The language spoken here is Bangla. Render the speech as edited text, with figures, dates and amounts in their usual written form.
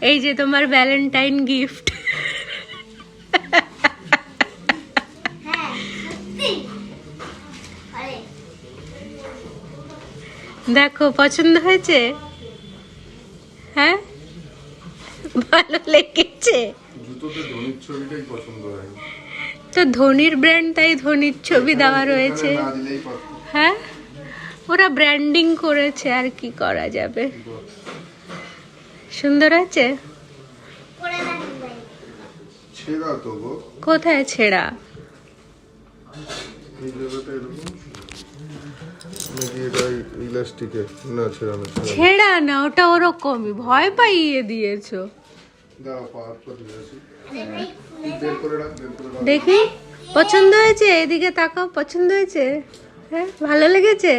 এই যে তোমার ভ্যালেন্টাইন গিফট। দেখো পছন্দ হয়েছে? হ্যাঁ, ভালো লেগেছে। তো ধোনির ব্র্যান্ড, তাই ধোনির ছবি দেওয়া রয়েছে। হ্যাঁ, ওরা ব্র্যান্ডিং করেছে, আর কি করা যাবে। সুন্দর আছে। কোথায় ছেঁড়া? ছেঁড়া না, ওটা ওরকমই, ভয় পাইয়ে দিয়েছো। দেখি পছন্দ হয়েছে? এদিকে তাকাও, পছন্দ হয়েছে? হ্যাঁ, ভালো লেগেছে।